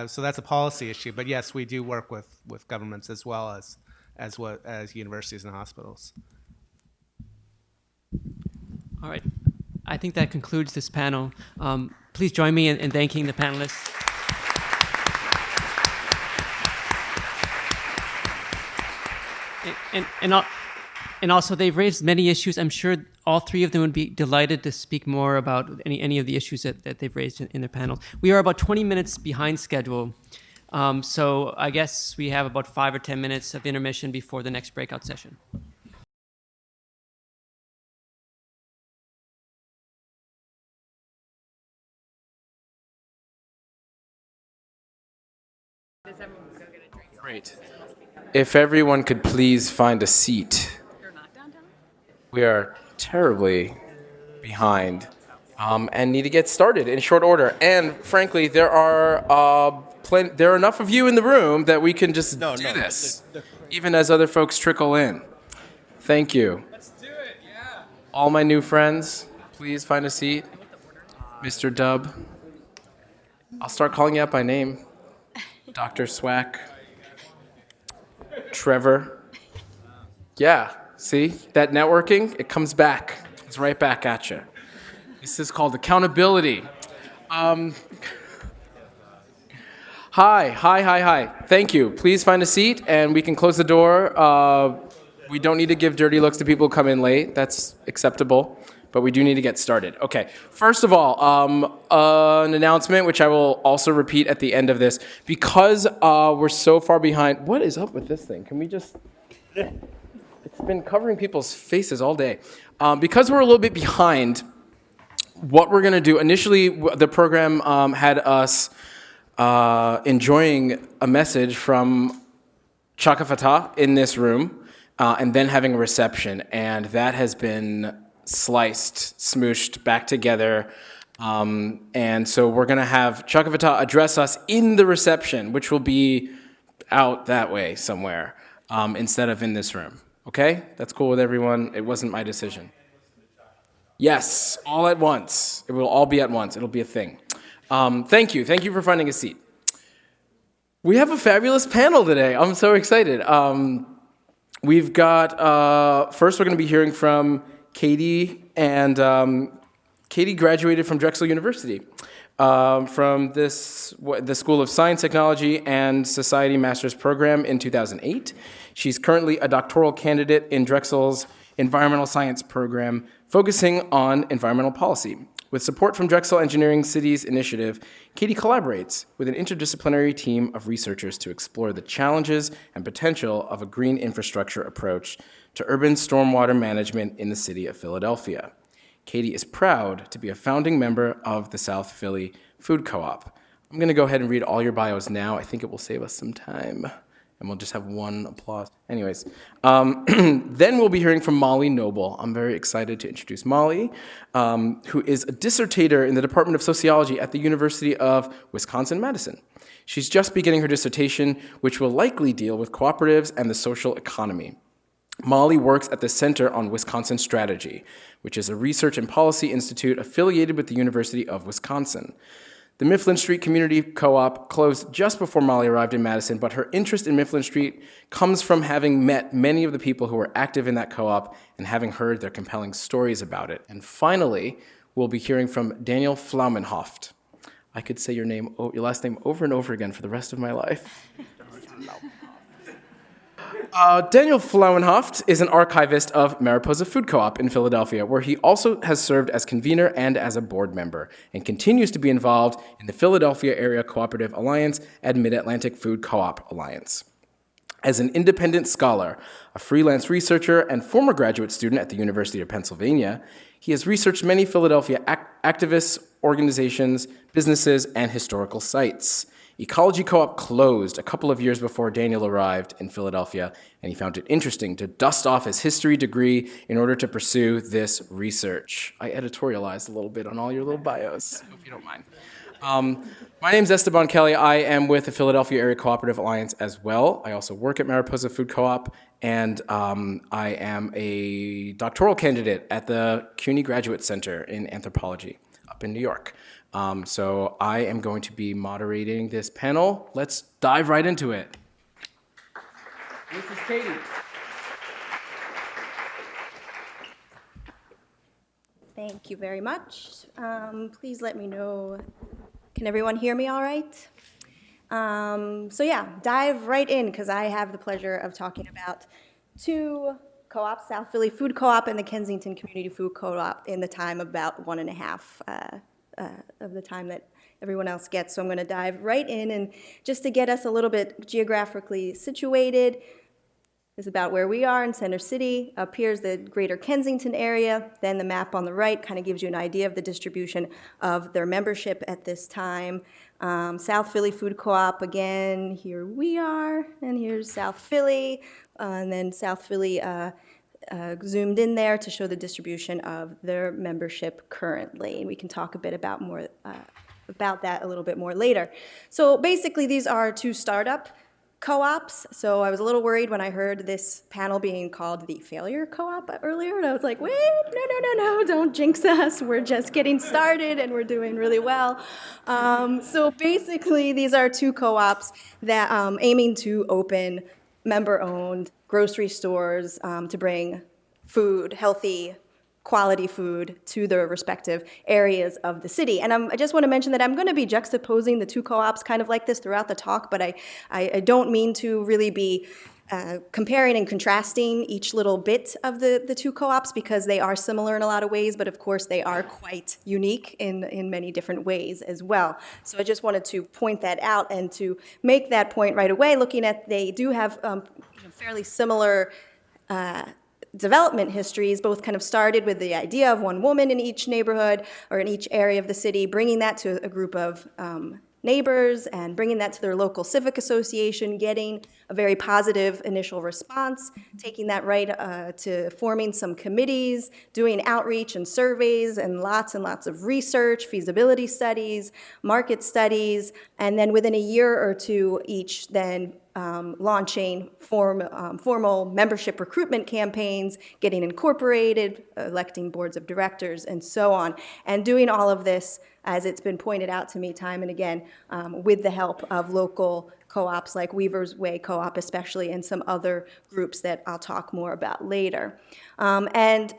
So that's a policy issue. But yes, we do work with governments as well as universities and hospitals. All right. I think that concludes this panel. Please join me in thanking the panelists. And also, they've raised many issues. I'm sure all three of them would be delighted to speak more about any of the issues that they've raised in their panels. We are about 20 minutes behind schedule. So I guess we have about 5 or 10 minutes of intermission before the next breakout session. Great. If everyone could please find a seat. We are terribly behind and need to get started in short order. And frankly, there are enough of you in the room that we can just do this, even as other folks trickle in. Thank you. Let's do it, yeah. All my new friends, please find a seat. Mr. Dub. I'll start calling you out by name. Dr. Swack. Trevor. Yeah, see? That networking, it comes back. It's right back at you. This is called accountability. Hi. Thank you. Please find a seat, and we can close the door. We don't need to give dirty looks to people who come in late. That's acceptable. But we do need to get started. Okay, first of all, an announcement, which I will also repeat at the end of this. Because we're so far behind, what is up with this thing? Can we just, it's been covering people's faces all day. Because we're a little bit behind, what we're gonna do, initially the program had us enjoying a message from Chaka Fatah in this room, and then having a reception, and that has been sliced, smooshed back together. And so we're going to have Chaka Fatah address us in the reception, which will be out that way somewhere, instead of in this room. Okay? That's cool with everyone. It wasn't my decision. Yes, all at once. It will all be at once. It'll be a thing. Thank you. Thank you for finding a seat. We have a fabulous panel today. I'm so excited. We've got, first we're going to be hearing from Katie, and Katie graduated from Drexel University from the School of Science, Technology, and Society Master's Program in 2008. She's currently a doctoral candidate in Drexel's Environmental Science Program, focusing on environmental policy. With support from Drexel Engineering Cities Initiative, Katie collaborates with an interdisciplinary team of researchers to explore the challenges and potential of a green infrastructure approach to urban stormwater management in the city of Philadelphia. Katie is proud to be a founding member of the South Philly Food Co-op. I'm going to go ahead and read all your bios now. I think it will save us some time, and we'll just have one applause. Anyways, then we'll be hearing from Molly Noble. I'm very excited to introduce Molly, who is a dissertator in the Department of Sociology at the University of Wisconsin-Madison. She's just beginning her dissertation, which will likely deal with cooperatives and the social economy. Molly works at the Center on Wisconsin Strategy, which is a research and policy institute affiliated with the University of Wisconsin. The Mifflin Street Community Co-op closed just before Molly arrived in Madison, but her interest in Mifflin Street comes from having met many of the people who were active in that co-op and having heard their compelling stories about it. And finally, we'll be hearing from Daniel Flaumenhoft. I could say your last name over and over again for the rest of my life. Daniel Flaumenhoft is an archivist of Mariposa Food Co-op in Philadelphia, where he also has served as convener and as a board member, and continues to be involved in the Philadelphia Area Cooperative Alliance and Mid-Atlantic Food Co-op Alliance. As an independent scholar, a freelance researcher, and former graduate student at the University of Pennsylvania, he has researched many Philadelphia activists, organizations, businesses, and historical sites. Ecology Co-op closed a couple of years before Daniel arrived in Philadelphia, and he found it interesting to dust off his history degree in order to pursue this research. I editorialized a little bit on all your little bios. Hope you don't mind. My name is Esteban Kelly. I am with the Philadelphia Area Cooperative Alliance as well. I also work at Mariposa Food Co-op, and I am a doctoral candidate at the CUNY Graduate Center in Anthropology up in New York. So I am going to be moderating this panel. Let's dive right into it. This is Katie. Thank you very much. Please let me know, can everyone hear me all right? So yeah, dive right in because I have the pleasure of talking about two co-ops, South Philly Food Co-op and the Kensington Community Food Co-op in the time of about 1.5 of the time that everyone else gets. So I'm going to dive right in, and just to get us a little bit geographically situated, is about where we are in Center City. Up here's the greater Kensington area. Then the map on the right kind of gives you an idea of the distribution of their membership at this time. South Philly Food Co-op, again, here we are, and here's South Philly, and then South Philly zoomed in there to show the distribution of their membership currently. And we can talk a bit about more about that a little bit more later. So basically, these are two startup co-ops. So I was a little worried when I heard this panel being called the failure co-op earlier, and I was like, wait, no, don't jinx us. We're just getting started and we're doing really well. So basically, these are two co-ops that aiming to open member-owned grocery stores to bring food, healthy, quality food to their respective areas of the city. And I just want to mention that I'm going to be juxtaposing the two co-ops kind of like this throughout the talk, but I don't mean to really be comparing and contrasting each little bit of the two co-ops because they are similar in a lot of ways, but of course they are quite unique in many different ways as well. So I just wanted to point that out and to make that point right away, looking at they do have fairly similar development histories, both kind of started with the idea of one woman in each neighborhood or in each area of the city, bringing that to a group of neighbors and bringing that to their local civic association, getting a very positive initial response, taking that right to forming some committees, doing outreach and surveys and lots of research, feasibility studies, market studies, and then within a year or two each then launching formal membership recruitment campaigns, getting incorporated, electing boards of directors, and so on. And doing all of this, as it's been pointed out to me time and again, with the help of local co-ops like Weaver's Way Co-op especially, and some other groups that I'll talk more about later. And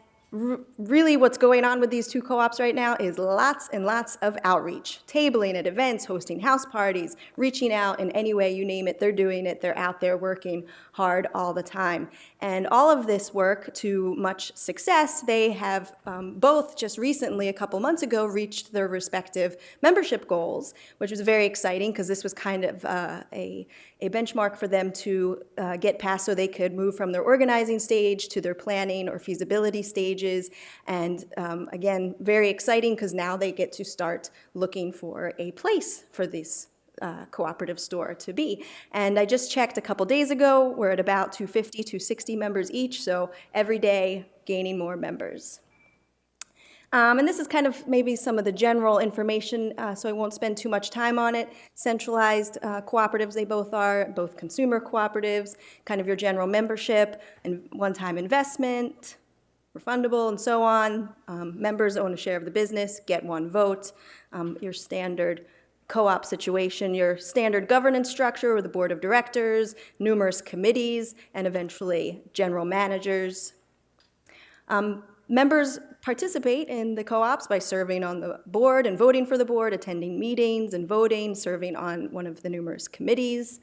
really what's going on with these two co-ops right now is lots and lots of outreach, tabling at events, hosting house parties, reaching out in any way you name it, they're doing it, they're out there working hard all the time. And all of this work to much success, they have both just recently, a couple months ago, reached their respective membership goals, which was very exciting because this was kind of a benchmark for them to get past so they could move from their organizing stage to their planning or feasibility stages. And again, very exciting because now they get to start looking for a place for this cooperative store to be. And I just checked a couple days ago, we're at about 250, 260 members each, so every day gaining more members. And this is kind of maybe some of the general information, so I won't spend too much time on it. Centralized cooperatives, they both are, both consumer cooperatives, kind of your general membership and one-time investment, refundable, and so on. Members own a share of the business, get one vote. Your standard co-op situation, your standard governance structure with the board of directors, numerous committees, and eventually general managers. Members participate in the co-ops by serving on the board and voting for the board, attending meetings and voting, serving on one of the numerous committees.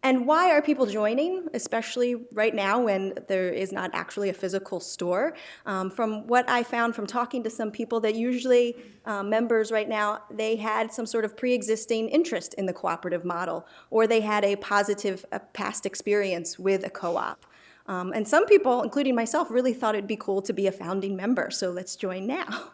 And why are people joining, especially right now when there is not actually a physical store? From what I found from talking to some people, that usually members right now, they had some sort of pre-existing interest in the cooperative model, or they had a positive past experience with a co-op. And some people, including myself, really thought it'd be cool to be a founding member, so let's join now.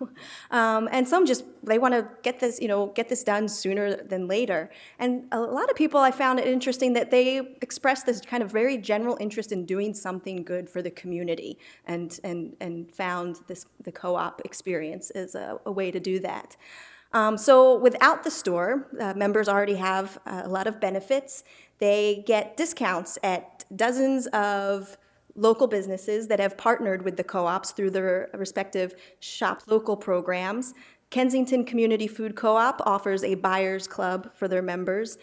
And some just, they want to get this done sooner than later. And a lot of people, I found it interesting that they expressed this kind of very general interest in doing something good for the community, and found the co-op experience as a way to do that. So without the store, members already have a lot of benefits. They get discounts at dozens of local businesses that have partnered with the co-ops through their respective shop local programs. Kensington Community Food Co-op offers a buyer's club for their members.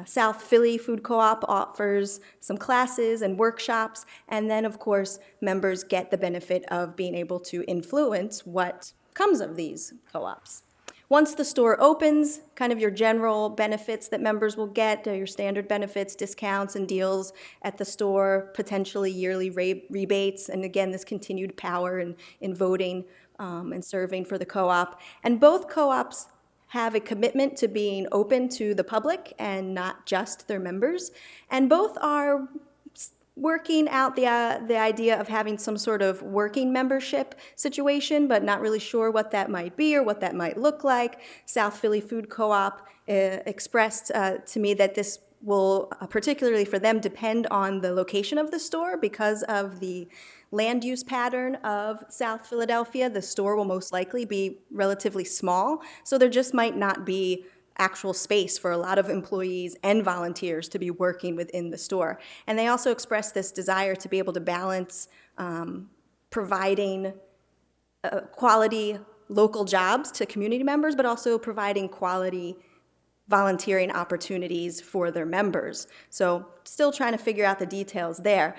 South Philly Food Co-op offers some classes and workshops, and then of course members get the benefit of being able to influence what comes of these co-ops. Once the store opens, kind of your general benefits that members will get are your standard benefits, discounts and deals at the store, potentially yearly rebates, and again, this continued power in voting and serving for the co-op. And both co-ops have a commitment to being open to the public and not just their members. And both are working out the idea of having some sort of working membership situation, but not really sure what that might be or what that might look like. South Philly Food Co-op expressed to me that this will, particularly for them, depend on the location of the store because of the land use pattern of South Philadelphia. The store will most likely be relatively small, so there just might not be actual space for a lot of employees and volunteers to be working within the store. And they also expressed this desire to be able to balance providing quality local jobs to community members, but also providing quality volunteering opportunities for their members. So still trying to figure out the details there.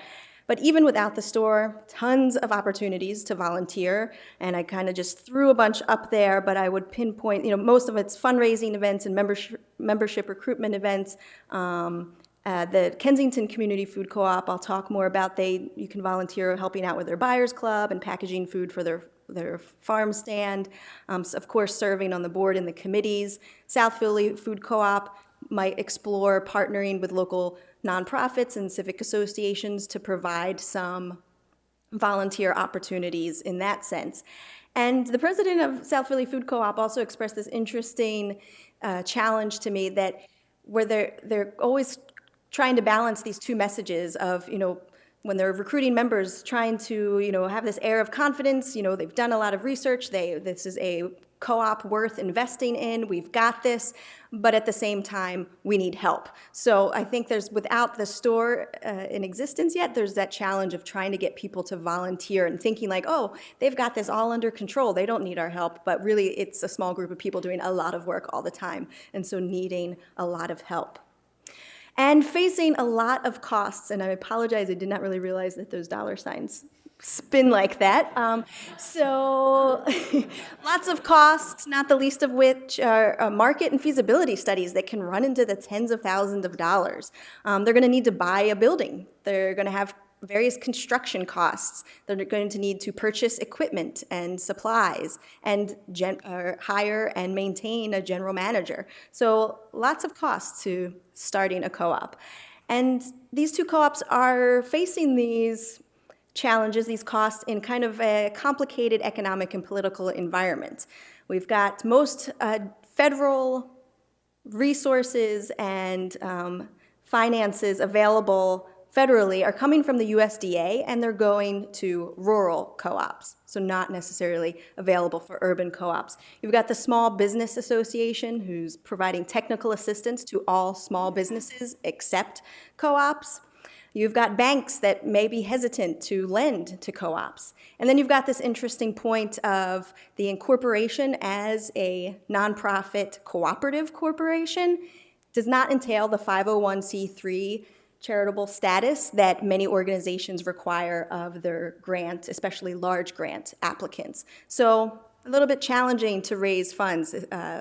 But even without the store, tons of opportunities to volunteer, and I kind of just threw a bunch up there, but I would pinpoint, most of it's fundraising events and membership recruitment events. The Kensington Community Food Co-op, I'll talk more about. You can volunteer helping out with their buyers club and packaging food for their farm stand. So of course, serving on the board and the committees. South Philly Food Co-op might explore partnering with local nonprofits and civic associations to provide some volunteer opportunities in that sense. And the president of South Philly Food Co-op also expressed this interesting challenge to me that where they're always trying to balance these two messages of, when they're recruiting members, trying to, have this air of confidence, they've done a lot of research, this is a co-op worth investing in, we've got this, but at the same time, we need help. So I think without the store in existence yet, there's that challenge of trying to get people to volunteer and thinking like, oh, they've got this all under control, they don't need our help, but really it's a small group of people doing a lot of work all the time, and so needing a lot of help. And facing a lot of costs, and I apologize, I did not really realize that those dollar signs spin like that. So lots of costs, not the least of which are market and feasibility studies that can run into the tens of thousands of dollars. They're going to need to buy a building. They're going to have various construction costs. They're going to need to purchase equipment and supplies and hire and maintain a general manager. So lots of costs to starting a co-op. And these two co-ops are facing these challenges, these costs, in kind of a complicated economic and political environment. We've got most federal resources and finances available federally are coming from the USDA, and they're going to rural co-ops, so not necessarily available for urban co-ops. You've got the Small Business Association, who's providing technical assistance to all small businesses except co-ops. You've got banks that may be hesitant to lend to co-ops. And then you've got this interesting point of the incorporation as a nonprofit cooperative corporation does not entail the 501c3 charitable status that many organizations require of their grant, especially large grant applicants. So a little bit challenging to raise funds,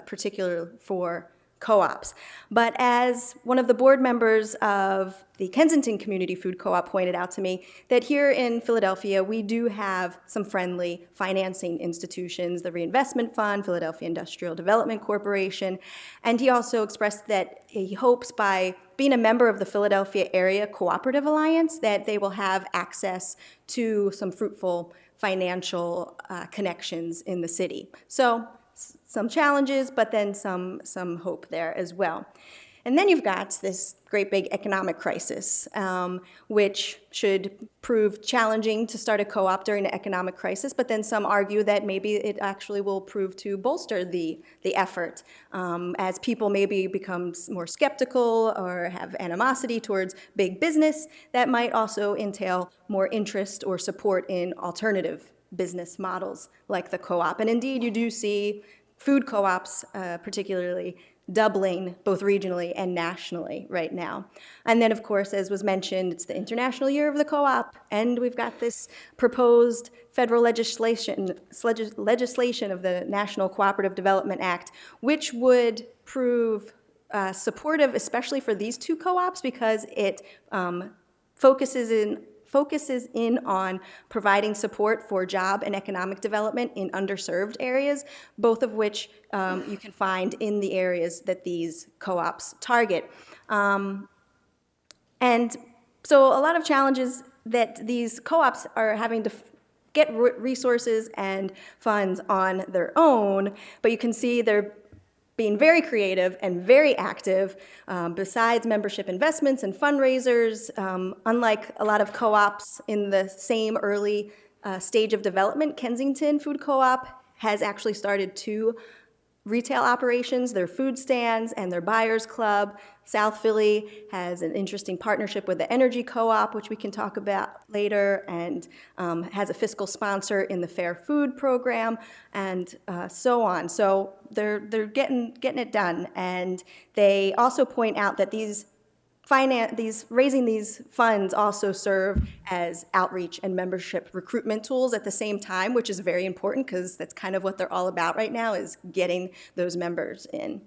particularly for co-ops. But as one of the board members of the Kensington Community Food Co-op pointed out to me, that here in Philadelphia, we do have some friendly financing institutions, the Reinvestment Fund, Philadelphia Industrial Development Corporation, and he also expressed that he hopes by being a member of the Philadelphia Area Cooperative Alliance that they will have access to some fruitful financial connections in the city. So some challenges, but then some hope there as well. And then you've got this great big economic crisis, which should prove challenging to start a co-op during an economic crisis, but then some argue that maybe it actually will prove to bolster the effort as people maybe become more skeptical or have animosity towards big business. That might also entail more interest or support in alternative business models like the co-op. And indeed, you do see food co-ops, particularly, doubling both regionally and nationally right now. And then, of course, as was mentioned, it's the International Year of the Co-op, and we've got this proposed federal legislation of the National Cooperative Development Act, which would prove supportive, especially for these two co-ops, because it focuses in on providing support for job and economic development in underserved areas, both of which you can find in the areas that these co-ops target. And so a lot of challenges that these co-ops are having to get resources and funds on their own, but you can see they're being very creative and very active. Besides membership investments and fundraisers, unlike a lot of co-ops in the same early stage of development, Kensington Food Co-op has actually started 2 retail operations, their food stands and their buyers club. South Philly has an interesting partnership with the Energy Co-op, which we can talk about later, and has a fiscal sponsor in the Fair Food program, and so on. So they're getting it done, and they also point out that raising these funds also serve as outreach and membership recruitment tools at the same time, which is very important because that's kind of what they're all about right now, is getting those members in.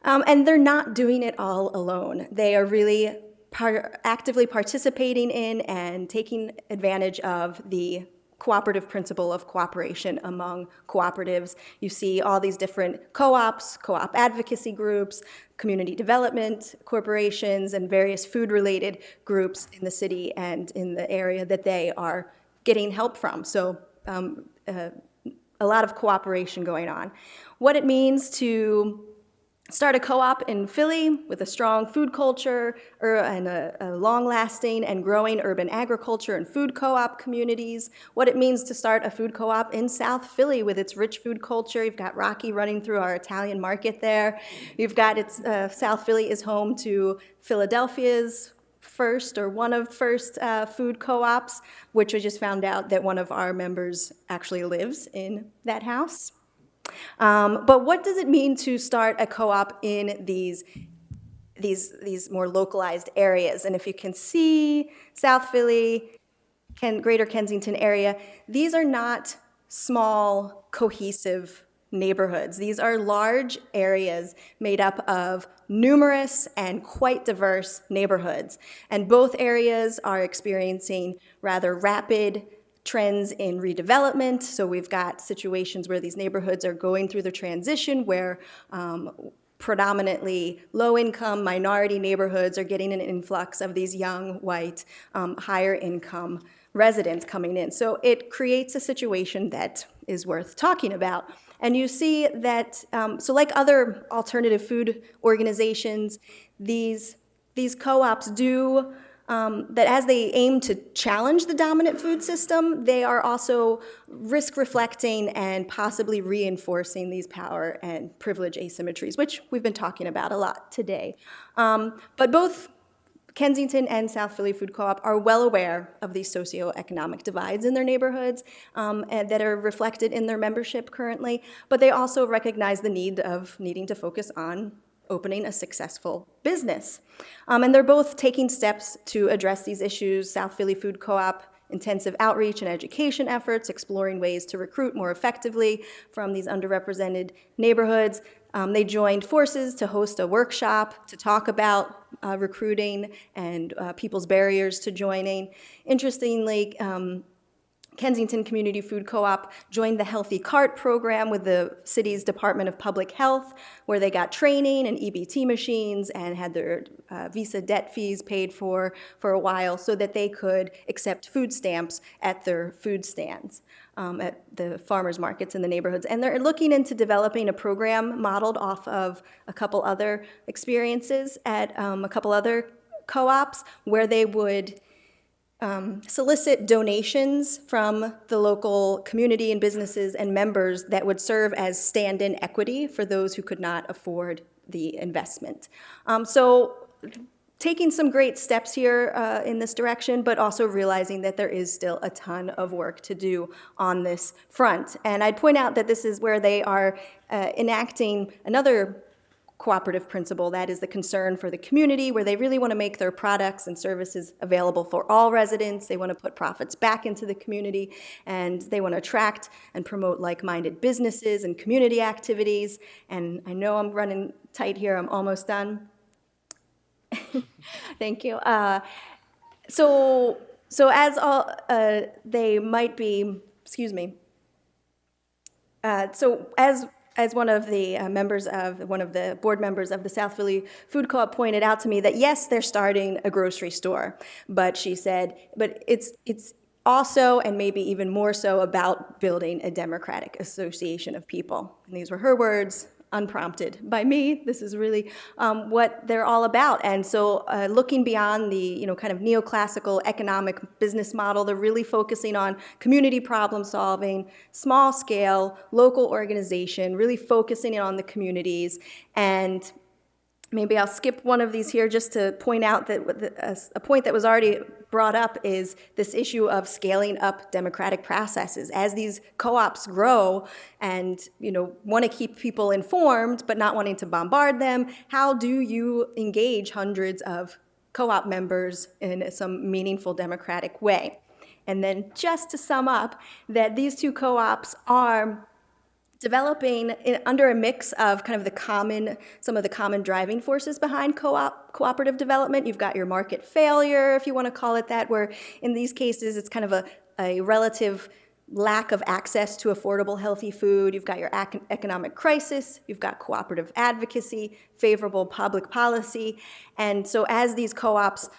And they're not doing it all alone. They are really actively participating in and taking advantage of the cooperative principle of cooperation among cooperatives. You see all these different co-ops, co-op advocacy groups, community development corporations, and various food-related groups in the city and in the area that they are getting help from. So a lot of cooperation going on. What it means to start a co-op in Philly with a strong food culture and a long-lasting and growing urban agriculture and food co-op communities. What it means to start a food co-op in South Philly with its rich food culture. You've got Rocky running through our Italian market there. You've got South Philly is home to Philadelphia's one of first food co-ops, which we just found out that one of our members actually lives in that house. But what does it mean to start a co-op in these more localized areas? And if you can see South Philly, Greater Kensington area, these are not small, cohesive neighborhoods. These are large areas made up of numerous and quite diverse neighborhoods. And both areas are experiencing rather rapid trends in redevelopment. So we've got situations where these neighborhoods are going through the transition where predominantly low-income minority neighborhoods are getting an influx of these young, white, higher-income residents coming in. So it creates a situation that is worth talking about. And you see that, so like other alternative food organizations, these co-ops do that as they aim to challenge the dominant food system, they are also risk reflecting and possibly reinforcing these power and privilege asymmetries, which we've been talking about a lot today. But both Kensington and South Philly Food Co-op are well aware of these socioeconomic divides in their neighborhoods and that are reflected in their membership currently, but they also recognize the need of needing to focus on opening a successful business. And they're both taking steps to address these issues. South Philly Food Co-op, intensive outreach and education efforts, exploring ways to recruit more effectively from these underrepresented neighborhoods. They joined forces to host a workshop to talk about recruiting and people's barriers to joining. Interestingly, Kensington Community Food Co-op joined the Healthy Cart program with the city's Department of Public Health, where they got training and EBT machines and had their Visa debt fees paid for a while so that they could accept food stamps at their food stands at the farmers markets in the neighborhoods. And they're looking into developing a program modeled off of a couple other experiences at a couple other co-ops where they would solicit donations from the local community and businesses and members that would serve as stand-in equity for those who could not afford the investment. So taking some great steps here in this direction, but also realizing that there is still a ton of work to do on this front. And I'd point out that this is where they are enacting another cooperative principle, that is the concern for the community, where they really want to make their products and services available for all residents. They want to put profits back into the community, and they want to attract and promote like-minded businesses and community activities. And I know I'm running tight here. I'm almost done. Thank you. So as all they might be, excuse me. So as one of the board members of the South Philly Food Co-op pointed out to me, that yes, they're starting a grocery store, but she said, but it's also, and maybe even more so, about building a democratic association of people. And these were her words, unprompted by me. This is really what they're all about. And so looking beyond the kind of neoclassical economic business model, they're really focusing on community problem solving, small scale, local organization, really focusing on the communities. And maybe I'll skip one of these here just to point out that a point that was already brought up is this issue of scaling up democratic processes. As these co-ops grow and want to keep people informed but not wanting to bombard them, how do you engage hundreds of co-op members in some meaningful democratic way? And then just to sum up, that these two co-ops are developing under a mix of kind of some of the common driving forces behind cooperative development. You've got your market failure, if you want to call it that, where in these cases it's kind of a relative lack of access to affordable, healthy food. You've got your economic crisis. You've got cooperative advocacy, favorable public policy. And so as these co-ops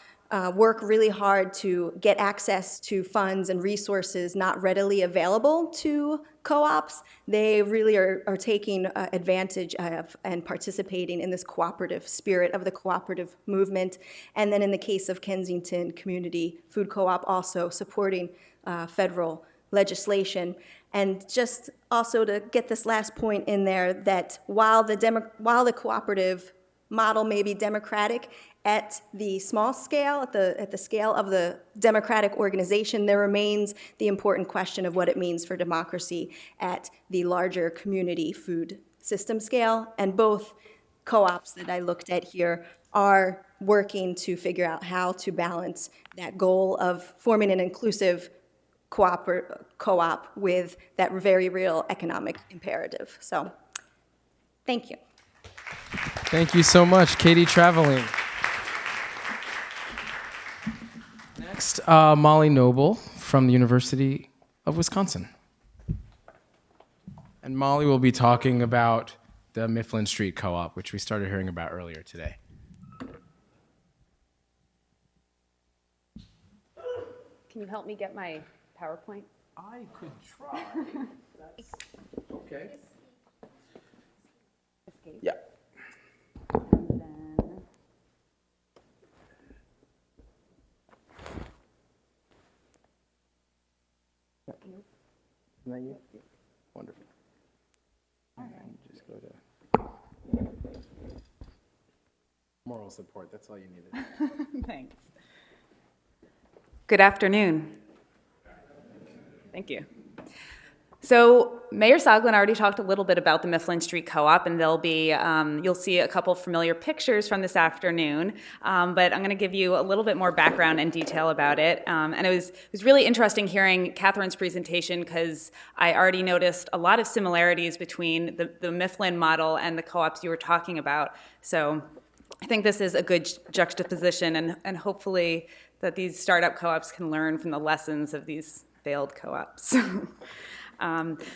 work really hard to get access to funds and resources not readily available to co-ops, they really are taking advantage of and participating in this cooperative spirit of the cooperative movement. And then in the case of Kensington Community Food Co-op, also supporting federal legislation. And just also to get this last point in there, that while the cooperative model may be democratic at the small scale, at the scale of the democratic organization, there remains the important question of what it means for democracy at the larger community food system scale. And both co-ops that I looked at here are working to figure out how to balance that goal of forming an inclusive co-op with that very real economic imperative. So, thank you. Thank you so much, Katie Traveling. Next, Molly Noble from the University of Wisconsin. And Molly will be talking about the Mifflin Street Co-op, which we started hearing about earlier today. Can you help me get my PowerPoint? I could try. That's okay. Escape. Yeah. And then Isn't that you? Wonderful. And then just go to moral support. That's all you needed. thanks. Good afternoon. Thank you. So Mayor Soglin already talked a little bit about the Mifflin Street Co-op, and there'll be, you'll see a couple familiar pictures from this afternoon, but I'm going to give you a little bit more background and detail about it. And it was really interesting hearing Catherine's presentation, because I already noticed a lot of similarities between the Mifflin model and the co-ops you were talking about. So I think this is a good juxtaposition, and hopefully that these startup co-ops can learn from the lessons of these failed co-ops.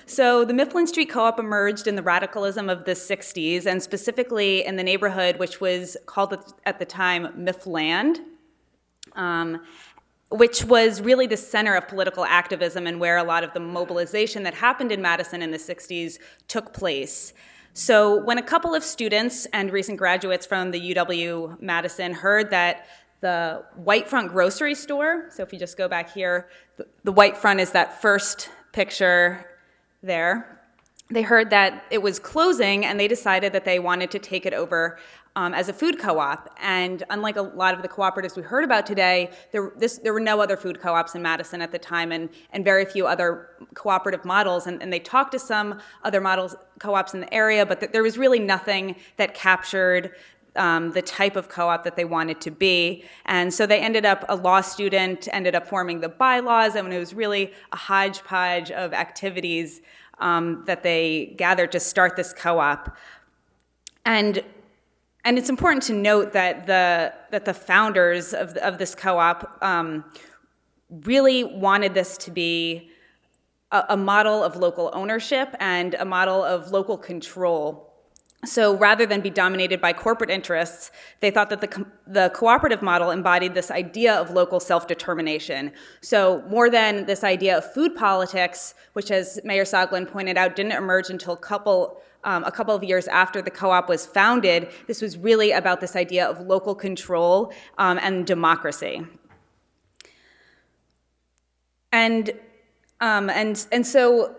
So the Mifflin Street Co-op emerged in the radicalism of the 60s, and specifically in the neighborhood which was called at the time Miffland, which was really the center of political activism and where a lot of the mobilization that happened in Madison in the 60s took place. So when a couple of students and recent graduates from the UW-Madison heard that the White Front grocery store, so if you just go back here, the White Front is that first picture there. They heard that it was closing, and they decided that they wanted to take it over as a food co-op. And unlike a lot of the cooperatives we heard about today, there were no other food co-ops in Madison at the time, and very few other cooperative models. And they talked to some other models, co-ops in the area, but there was really nothing that captured the type of co-op that they wanted to be. And so they a law student ended up forming the bylaws, and it was really a hodgepodge of activities that they gathered to start this co-op. And it's important to note that the founders of this co-op really wanted this to be a model of local ownership and a model of local control. So rather than be dominated by corporate interests, they thought that the cooperative model embodied this idea of local self-determination. So more than this idea of food politics, which, as Mayor Soglin pointed out, didn't emerge until a couple of years after the co-op was founded, this was really about this idea of local control and democracy. And so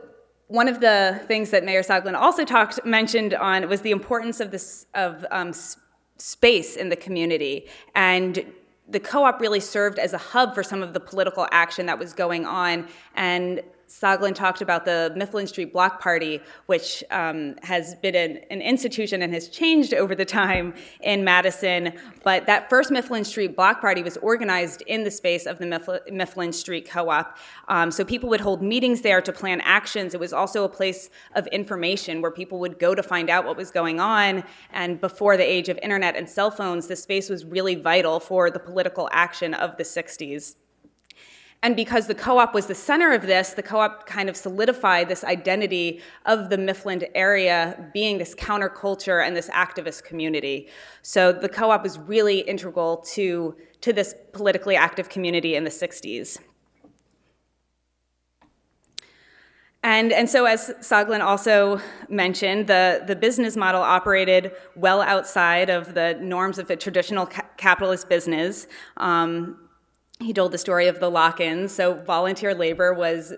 one of the things that Mayor Soglin also mentioned on was the importance of space in the community. And the co-op really served as a hub for some of the political action that was going on. And Soglin talked about the Mifflin Street Block Party, which has been an institution and has changed over the time in Madison. But that first Mifflin Street Block Party was organized in the space of the Mifflin Street Co-op. So people would hold meetings there to plan actions. It was also a place of information where people would go to find out what was going on. And before the age of internet and cell phones, this space was really vital for the political action of the 60s. And because the co-op was the center of this, the co-op kind of solidified this identity of the Mifflin area being this counterculture and this activist community. So the co-op was really integral to this politically active community in the 60s. And so, as Soglin also mentioned, the business model operated well outside of the norms of a traditional capitalist business. He told the story of the lock-ins. So volunteer labor was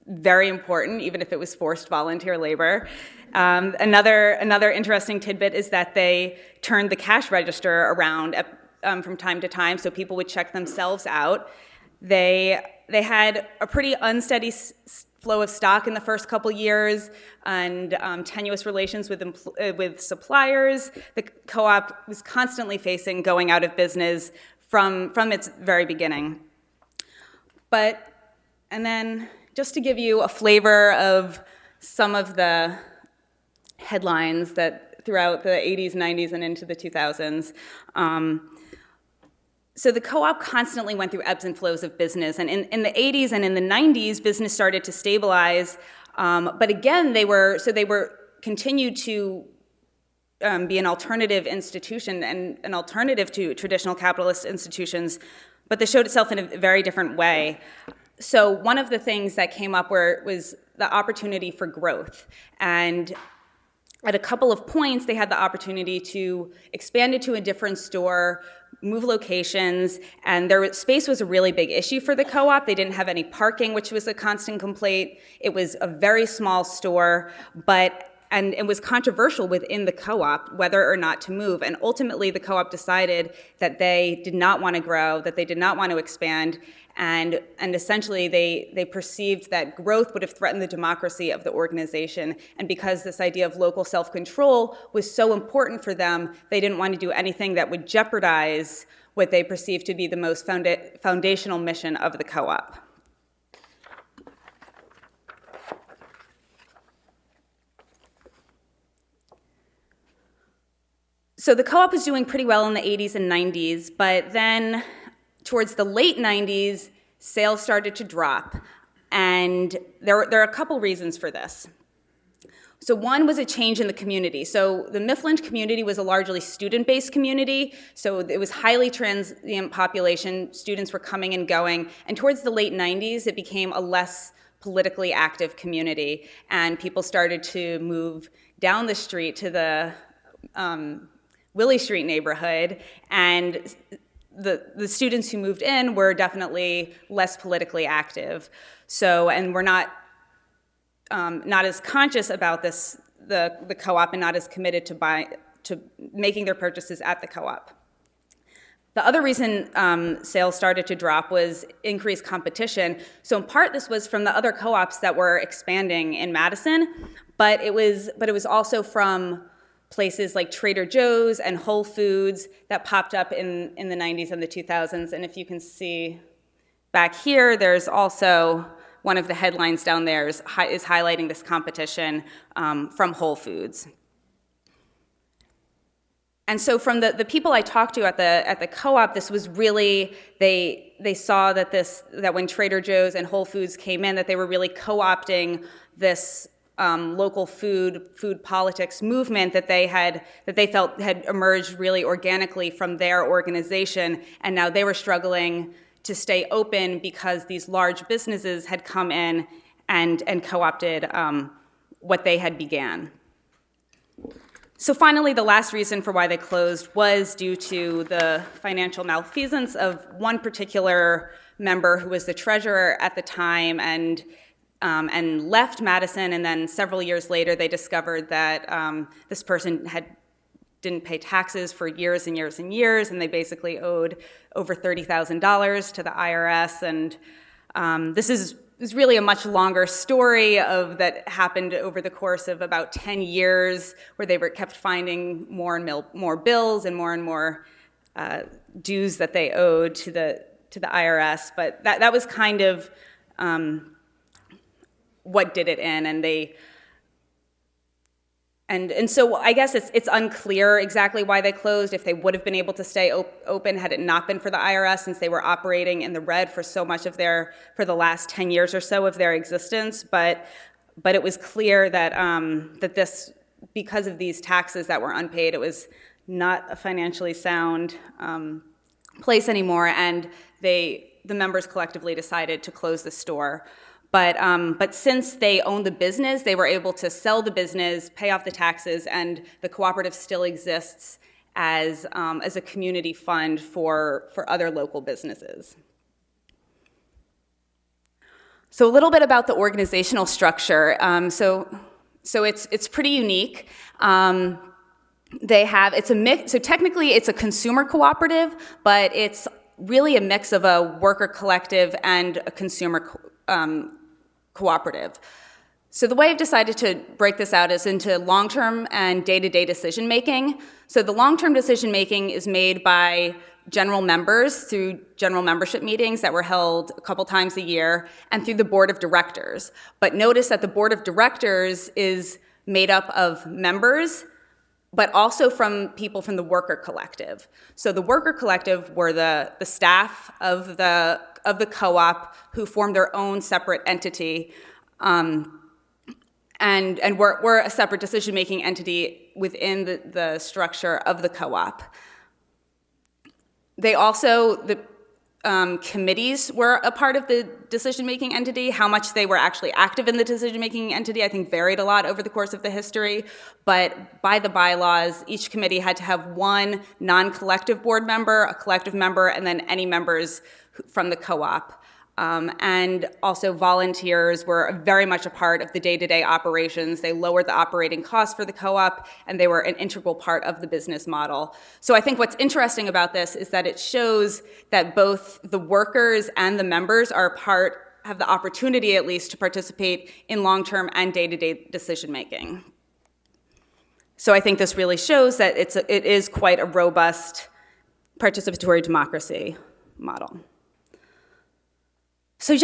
very important, even if it was forced volunteer labor. Another interesting tidbit is that they turned the cash register around from time to time, so people would check themselves out. They had a pretty unsteady flow of stock in the first couple years and tenuous relations with suppliers. The co-op was constantly facing going out of business from its very beginning. And then just to give you a flavor of some of the headlines that throughout the 80s, 90s, and into the 2000s. So the co-op constantly went through ebbs and flows of business. And in the 80s and in the 90s, business started to stabilize. But again, they were continued to be an alternative institution and an alternative to traditional capitalist institutions, but they showed itself in a very different way. So one of the things that came up was the opportunity for growth. And at a couple of points, they had the opportunity to expand into a different store, move locations, and space was a really big issue for the co-op. They didn't have any parking, which was a constant complaint. It was a very small store, and it was controversial within the co-op whether or not to move. And ultimately, the co-op decided that they did not want to grow, that they did not want to expand, and essentially they perceived that growth would have threatened the democracy of the organization. And because this idea of local self-control was so important for them, they didn't want to do anything that would jeopardize what they perceived to be the most foundational mission of the co-op. So the co-op was doing pretty well in the 80s and 90s, but then towards the late 90s, sales started to drop. And there are a couple reasons for this. So one was a change in the community. So the Mifflin community was a largely student-based community, so it was highly transient population. Students were coming and going. And towards the late 90s, it became a less politically active community. And people started to move down the street to the Willie Street neighborhood, and the students who moved in were definitely less politically active. So, and we're not as conscious about this, the co-op, and not as committed to making their purchases at the co-op. The other reason sales started to drop was increased competition. So in part, this was from the other co-ops that were expanding in Madison, but it was also from places like Trader Joe's and Whole Foods that popped up in the 90s and the 2000s. And if you can see back here, there's also one of the headlines down there is highlighting this competition from Whole Foods. And so from the people I talked to at the co-op, this was really, they saw that when Trader Joe's and Whole Foods came in, that they were really co-opting this local food politics movement that they felt had emerged really organically from their organization, and now they were struggling to stay open because these large businesses had come in and co-opted what they had began. So finally, the last reason for why they closed was due to the financial malfeasance of one particular member who was the treasurer at the time and left Madison, and then several years later they discovered that this person didn't pay taxes for years and years and years, and they basically owed over $30,000 to the IRS. And this is really a much longer story that happened over the course of about 10 years, where they kept finding more and more bills and more dues that they owed to the IRS. But that was kind of what did it in, and so I guess it's unclear exactly why they closed, if they would have been able to stay open had it not been for the IRS, since they were operating in the red for so much of for the last 10 years or so of their existence. But it was clear that that this, because of these taxes that were unpaid, it was not a financially sound place anymore, and the members collectively decided to close the store. But since they owned the business, they were able to sell the business, pay off the taxes, and the cooperative still exists as a community fund for other local businesses. So a little bit about the organizational structure. So it's pretty unique. It's a mix. So technically, it's a consumer cooperative, but it's really a mix of a worker collective and a consumer cooperative. So the way I've decided to break this out is into long-term and day-to-day decision-making. So the long-term decision-making is made by general members through general membership meetings that were held a couple times a year, and through the board of directors. But notice that the board of directors is made up of members, but also from people from the worker collective. So the worker collective were the staff of the co-op who formed their own separate entity, and we're a separate decision-making entity within the structure of the co-op. They also, the committees were a part of the decision-making entity. How much they were actually active in the decision-making entity, I think, varied a lot over the course of the history. But by the bylaws, each committee had to have one non-collective board member, a collective member, and then any members from the co-op. And also volunteers were very much a part of the day-to-day operations. They lowered the operating costs for the co-op, and they were an integral part of the business model. So I think what's interesting about this is that it shows that both the workers and the members have the opportunity, at least, to participate in long-term and day-to-day decision-making. So I think this really shows that it is quite a robust participatory democracy model. So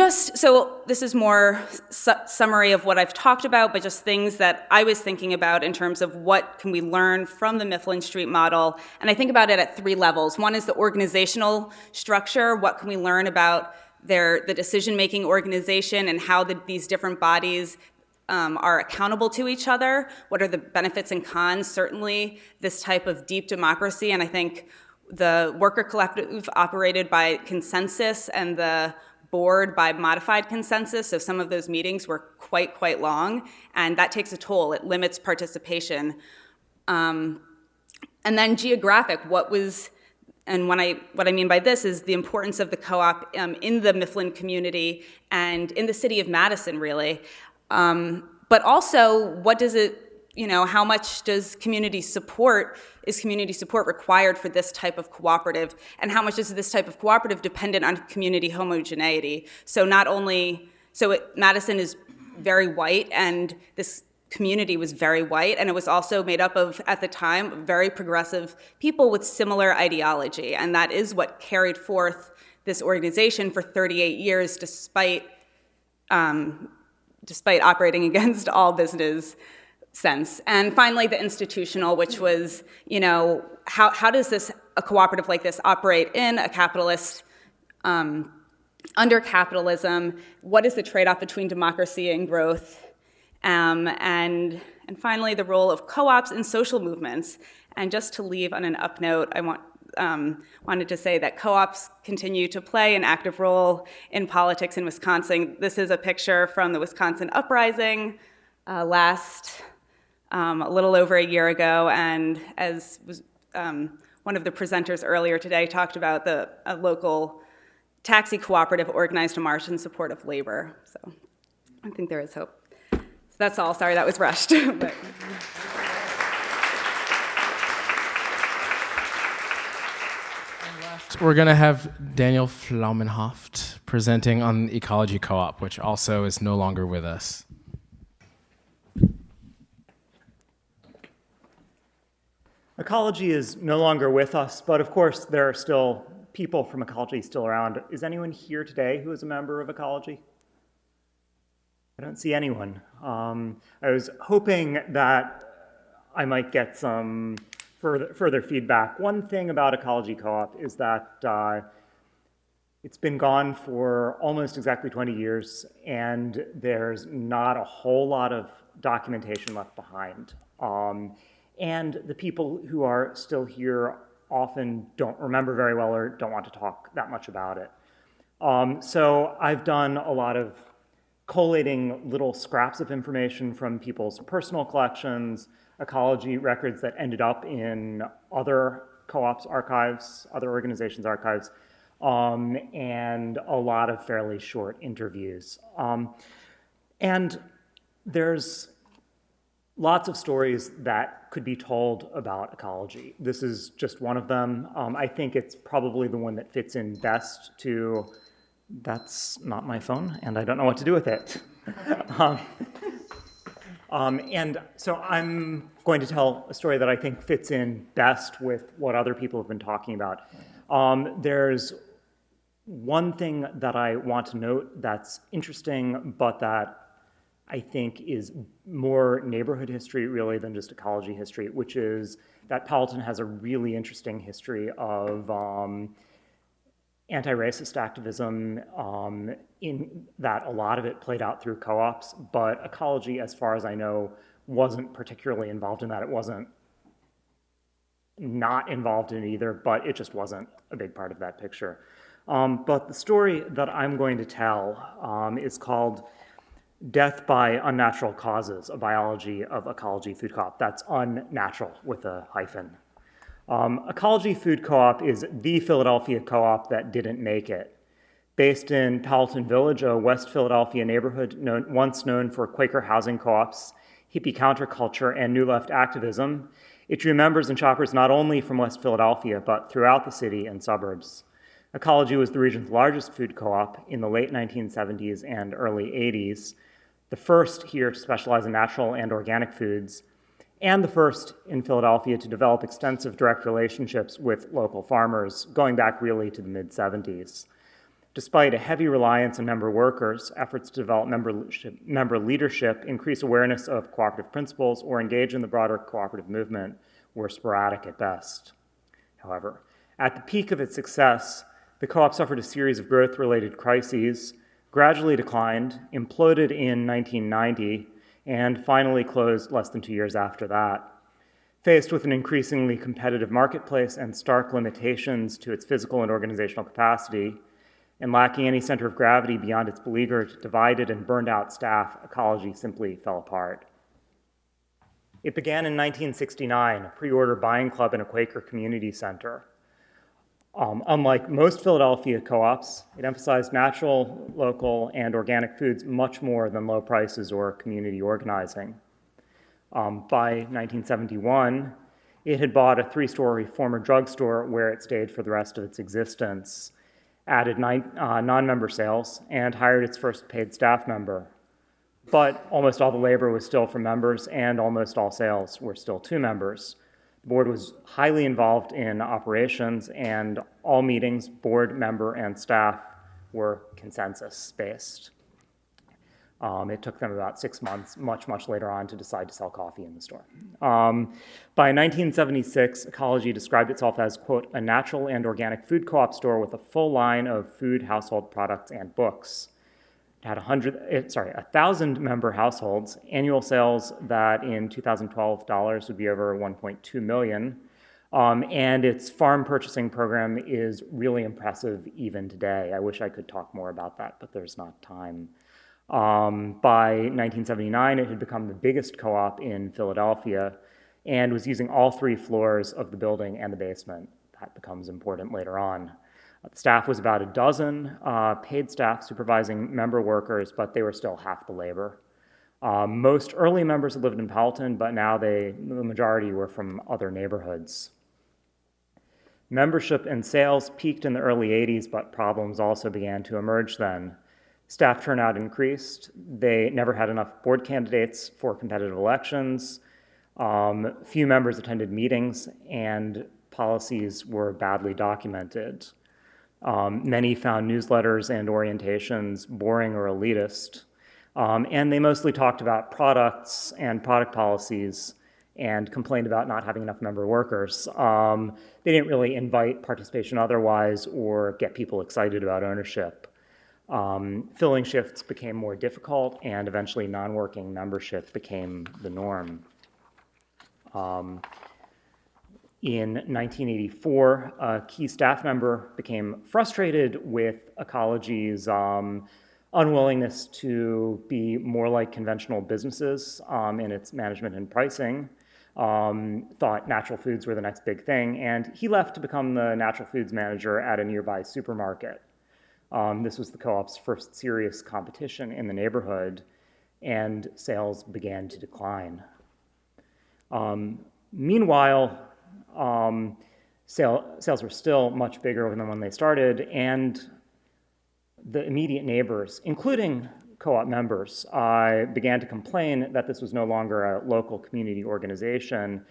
this is more summary of what I've talked about, but just things that I was thinking about in terms of what can we learn from the Mifflin Street model. And I think about it at 3 levels. One is the organizational structure. What can we learn about the decision-making organization and how these different bodies are accountable to each other? What are the benefits and cons? Certainly this type of deep democracy, and I think the worker collective operated by consensus and the board by modified consensus, so some of those meetings were quite long, and that takes a toll. It limits participation. And then geographic, what I mean by this is the importance of the co-op in the Mifflin community and in the city of Madison, really. But also, what does it how much is community support required for this type of cooperative, and how much is this type of cooperative dependent on community homogeneity? So Madison is very white, and this community was very white, and it was also made up of, at the time, very progressive people with similar ideology, and that is what carried forth this organization for 38 years, despite operating against all business sense. And finally, the institutional, which was, how does a cooperative like this operate in a capitalist, under capitalism? What is the trade-off between democracy and growth? And finally, the role of co-ops in social movements. And just to leave on an up note, I wanted to say that co-ops continue to play an active role in politics in Wisconsin. This is a picture from the Wisconsin uprising a little over a year ago, and as was one of the presenters earlier today talked about, a local taxi cooperative organized a march in support of labor. So I think there is hope. So that's all. Sorry, that was rushed. But. We're going to have Daniel Flaumenhoft presenting on Ecology Co-op, which also is no longer with us. Ecology is no longer with us, but of course there are still people from Ecology still around. Is anyone here today who is a member of Ecology? I don't see anyone. I was hoping that I might get some further feedback. One thing about Ecology Co-op is that it's been gone for almost exactly 20 years, and there's not a whole lot of documentation left behind. And the people who are still here often don't remember very well or don't want to talk that much about it. So I've done a lot of collating little scraps of information from people's personal collections, ecology records that ended up in other co-ops' archives, other organizations' archives, and a lot of fairly short interviews. And there's lots of stories that could be told about ecology. This is just one of them. I think it's probably the one that fits in best to, that's not my phone, and I don't know what to do with it. And so I'm going to tell a story that I think fits in best with what other people have been talking about. There's one thing that I want to note that's interesting, but that I think is more neighborhood history really than just ecology history, which is that Powelton has a really interesting history of anti-racist activism, in that a lot of it played out through co-ops, but ecology, as far as I know, wasn't particularly involved in that. It wasn't not involved in it either, but it just wasn't a big part of that picture. But the story that I'm going to tell is called Death by Unnatural Causes, a biology of ecology food co-op. That's unnatural with a hyphen. Ecology Food Co-op is the Philadelphia co-op that didn't make it. Based in Powelton Village, a West Philadelphia neighborhood once known for Quaker housing co-ops, hippie counterculture, and New Left activism, it drew members and shoppers not only from West Philadelphia, but throughout the city and suburbs. Ecology was the region's largest food co-op in the late 1970s and early 80s, the first here to specialize in natural and organic foods, and the first in Philadelphia to develop extensive direct relationships with local farmers, going back really to the mid-70s. Despite a heavy reliance on member workers, efforts to develop member leadership, increase awareness of cooperative principles, or engage in the broader cooperative movement were sporadic at best. However, at the peak of its success, the co-op suffered a series of growth-related crises, gradually declined, imploded in 1990, and finally closed less than 2 years after that. Faced with an increasingly competitive marketplace and stark limitations to its physical and organizational capacity, and lacking any center of gravity beyond its beleaguered, divided, and burned-out staff, ecology simply fell apart. It began in 1969, a pre-order buying club in a Quaker community center. Unlike most Philadelphia co-ops, it emphasized natural, local, and organic foods much more than low prices or community organizing. By 1971, it had bought a 3-story former drugstore where it stayed for the rest of its existence, added non-member sales, and hired its first paid staff member. But almost all the labor was still from members, and almost all sales were still to members. The board was highly involved in operations, and all meetings, board, member, and staff, were consensus-based. It took them about 6 months, much later on, to decide to sell coffee in the store. By 1976, Ecology described itself as, quote, a natural and organic food co-op store with a full line of food, household products, and books. It had 1,000 member households, annual sales that in 2012 dollars would be over 1.2 million. And its farm purchasing program is really impressive even today. I wish I could talk more about that, but there's not time. By 1979, it had become the biggest co-op in Philadelphia and was using all 3 floors of the building and the basement. That becomes important later on. The staff was about a dozen paid staff supervising member workers, but they were still half the labor. Most early members lived in Powelton, but now the majority were from other neighborhoods. Membership and sales peaked in the early 80s, but problems also began to emerge then. Staff turnout increased. They never had enough board candidates for competitive elections. Few members attended meetings, and policies were badly documented. Many found newsletters and orientations boring or elitist, and they mostly talked about products and product policies and complained about not having enough member workers. They didn't really invite participation otherwise or get people excited about ownership. Filling shifts became more difficult, and eventually non-working membership became the norm. In 1984, a key staff member became frustrated with Ecology's unwillingness to be more like conventional businesses in its management and pricing, thought natural foods were the next big thing, and he left to become the natural foods manager at a nearby supermarket. This was the co-op's first serious competition in the neighborhood, and sales began to decline. Meanwhile, sales were still much bigger than when they started, and the immediate neighbors, including co-op members, began to complain that this was no longer a local community organization,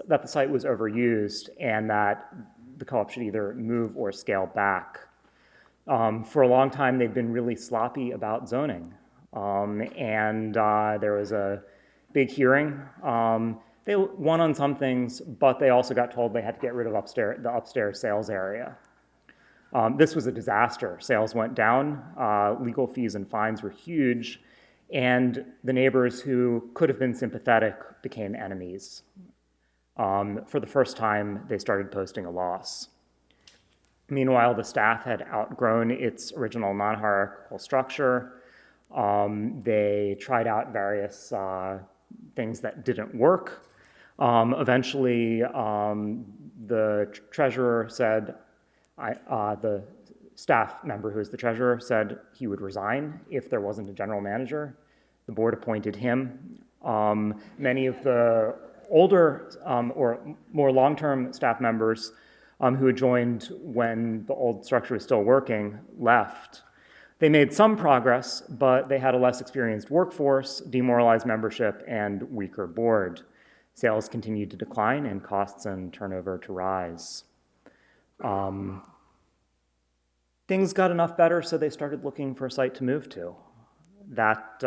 that the site was overused, and that the co-op should either move or scale back. For a long time, they'd been really sloppy about zoning, and there was a big hearing. They won on some things, but they also got told they had to get rid of the upstairs sales area. This was a disaster. Sales went down, legal fees and fines were huge, and the neighbors who could have been sympathetic became enemies. For the first time, they started posting a loss. Meanwhile, the staff had outgrown its original non-hierarchical structure. They tried out various things that didn't work. Eventually, the treasurer said, the staff member who was the treasurer said he would resign if there wasn't a general manager. The board appointed him. Many of the older or more long-term staff members who had joined when the old structure was still working left. They made some progress, but they had a less experienced workforce, demoralized membership, and weaker board. Sales continued to decline and costs and turnover to rise. Things got enough better, so they started looking for a site to move to. That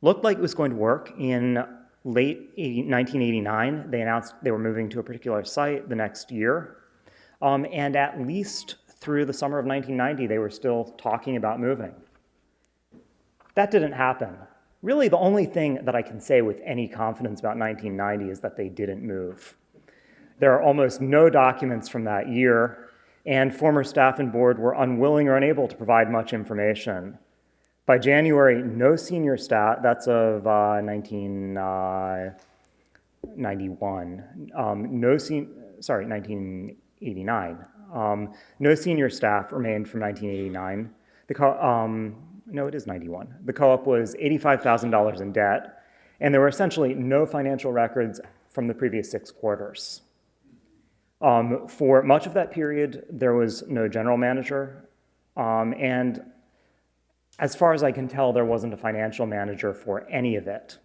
looked like it was going to work. In late 1989, they announced they were moving to a particular site the next year. And at least through the summer of 1990, they were still talking about moving. That didn't happen. Really, the only thing that I can say with any confidence about 1990 is that they didn't move. There are almost no documents from that year, and former staff and board were unwilling or unable to provide much information. By January, no senior staff, that's of 1991, 1989. No senior staff remained from 1989. No, it is 91. The co-op was $85,000 in debt, And there were essentially no financial records from the previous 6 quarters. For much of that period, there was no general manager. And as far as I can tell, there wasn't a financial manager for any of it.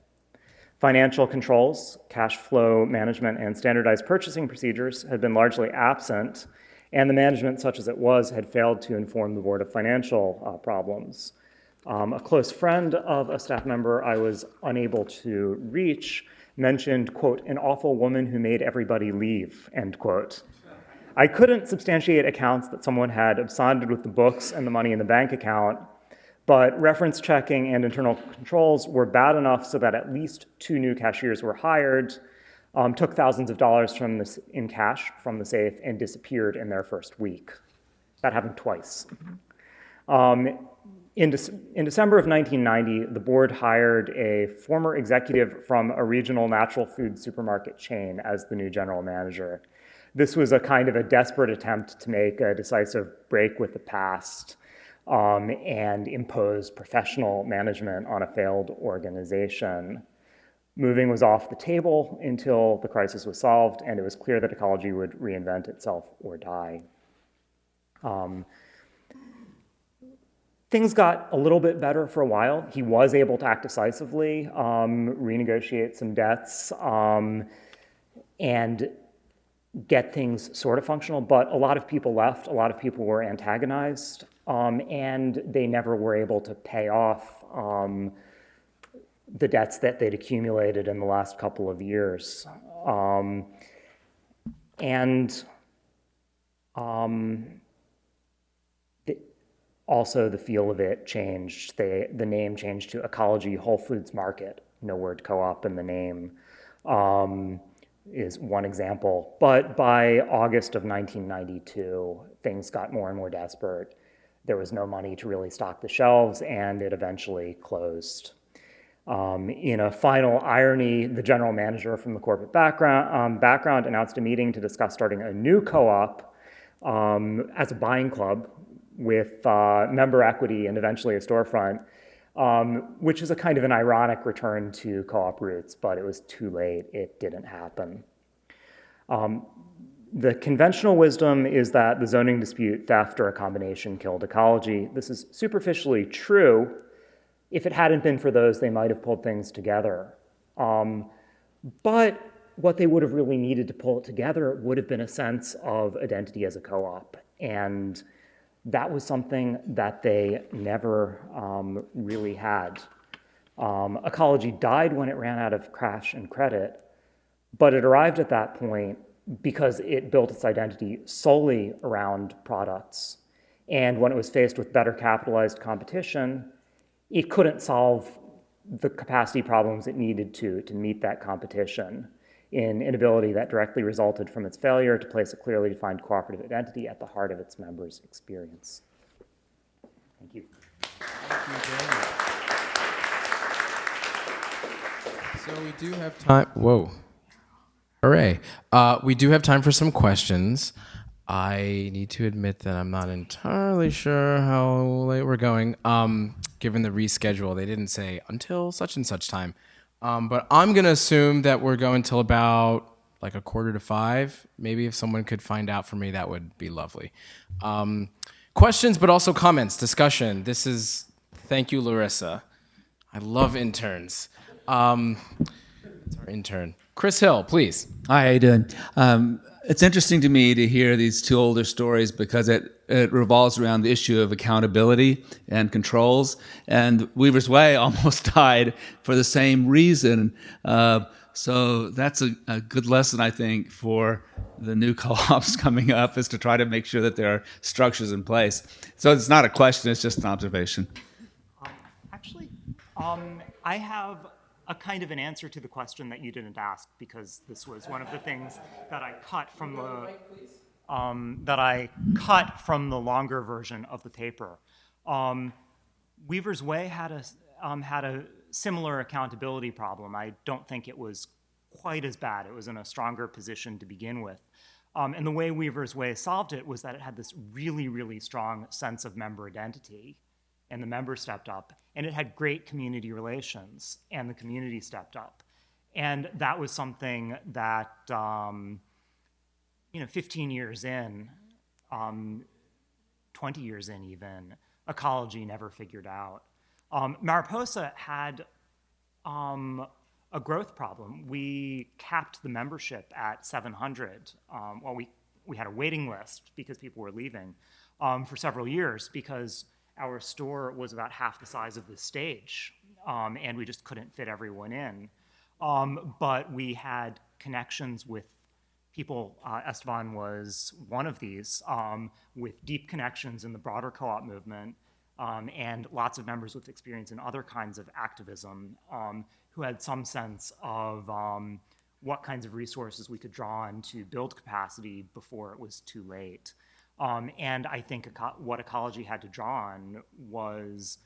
Financial controls, cash flow management, and standardized purchasing procedures had been largely absent, and the management, such as it was, had failed to inform the board of financial problems. A close friend of a staff member I was unable to reach mentioned, quote, an awful woman who made everybody leave, end quote. I couldn't substantiate accounts that someone had absconded with the books and the money in the bank account, but reference checking and internal controls were bad enough so that at least 2 new cashiers were hired, took thousands of dollars in cash from the safe, and disappeared in their first week. That happened twice. In December of 1990, the board hired a former executive from a regional natural food supermarket chain as the new general manager. This was a kind of a desperate attempt to make a decisive break with the past and impose professional management on a failed organization. Moving was off the table until the crisis was solved, and it was clear that ecology would reinvent itself or die. Things got a little bit better for a while. He was able to act decisively, renegotiate some debts, and get things sort of functional, but a lot of people left, a lot of people were antagonized, and they never were able to pay off the debts that they'd accumulated in the last couple of years. Also, the feel of it changed. The name changed to Ecology Whole Foods Market. No word co-op in the name is one example. But by August of 1992, things got more and more desperate. There was no money to really stock the shelves, and it eventually closed. In a final irony, the general manager from the corporate background announced a meeting to discuss starting a new co-op as a buying club with member equity and eventually a storefront, which is a kind of an ironic return to co-op roots, but it was too late. It didn't happen. The conventional wisdom is that the zoning dispute, theft, or a combination killed ecology. This is superficially true. If it hadn't been for those, they might have pulled things together. But what they would have really needed to pull it together would have been a sense of identity as a co-op. And that was something that they never really had. Ecology died when it ran out of cash and credit, but it arrived at that point because it built its identity solely around products. And when it was faced with better capitalized competition, it couldn't solve the capacity problems it needed to meet that competition, an inability that directly resulted from its failure to place a clearly defined cooperative identity at the heart of its members' experience. Thank you. Thank you, Daniel. So we do have time. Whoa. Hooray. We do have time for some questions. I need to admit that I'm not entirely sure how late we're going. Given the reschedule, they didn't say until such and such time. But I'm going to assume that we're going till about like 4:45. Maybe if someone could find out for me, that would be lovely. Questions, but also comments, discussion. Thank you, Larissa. I love interns. It's our intern. Chris Hill, please. Hi, how you doing? It's interesting to me to hear these 2 older stories because it revolves around the issue of accountability and controls. And Weaver's Way almost died for the same reason. So that's a good lesson, I think, for the new co-ops coming up, is to try to make sure that there are structures in place. So it's not a question, it's just an observation. Actually, I have a kind of an answer to the question that you didn't ask, because this was one of the things that I cut from the longer version of the paper. Weaver's Way had a similar accountability problem. I don't think it was quite as bad. It was in a stronger position to begin with. And the way Weaver's Way solved it was that it had this really, really strong sense of member identity. and the members stepped up, and it had great community relations, and the community stepped up. And that was something that, 15 years in, 20 years in even, ecology never figured out. Mariposa had a growth problem. We capped the membership at 700. Well, we had a waiting list because people were leaving for several years because our store was about half the size of this stage, and we just couldn't fit everyone in. But we had connections with people, Esteban was one of these, with deep connections in the broader co-op movement, and lots of members with experience in other kinds of activism who had some sense of what kinds of resources we could draw on to build capacity before it was too late. And I think what ecology had to draw on was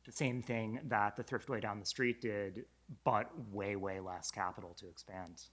the same thing that the Thriftway down the street did, but way, way less capital to expand.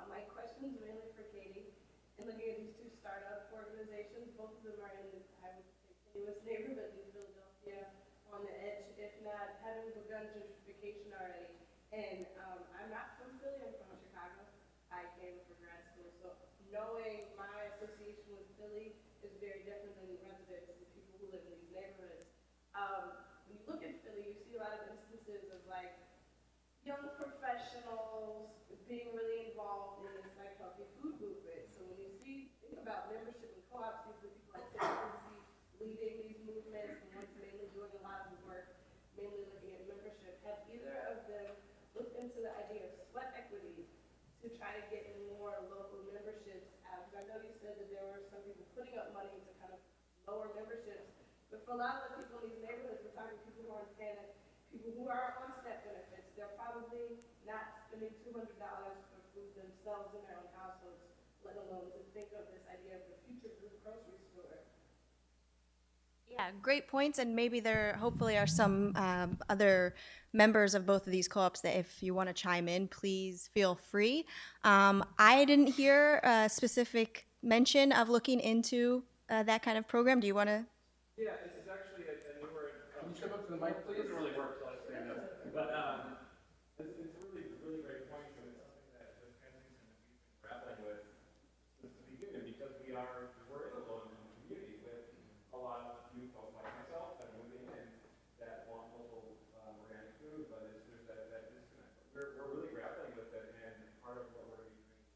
My question is mainly for Katie. And looking at these two startup organizations, both of them are in, I would say, tenuous neighborhoods in Philadelphia on the edge, if not having begun gentrification already. And I'm not from Philly, I'm from Chicago. I came for grad school, so knowing my association with Philly is very different than residents and people who live in these neighborhoods. When you look at Philly, you see a lot of instances of like young professionals being really involved in this like healthy food movement. So when you think about membership in co-ops, these are people like Tim leading these movements, the ones mainly doing a lot of the work, mainly looking at membership. Have either of them looked into the idea of sweat equity to try to get more local memberships out? Because I know you said that there were some people putting up money to kind of lower memberships, but for a lot of the people in these neighborhoods, we're talking people who are on TANF, people who are on SNAP benefits. They're probably not spending $200 for food themselves in their own households, let alone to think of this idea of the future group grocery store. Yeah, great points, and maybe there hopefully are some other members of both of these co-ops that if you want to chime in, please feel free. I didn't hear a specific mention of looking into that kind of program. Do you want to? Yeah, this is actually a newer. Can you step up to the mic, please? It doesn't really work, so I stand up. But it's a really, really great point, and it's something that with Kensington that we've been grappling with since the beginning, because we're in a low-income community with a lot of youth, folks like myself, that are moving in that want local organic food, but there's that disconnect. We're really grappling with it, and part of what we're going to be doing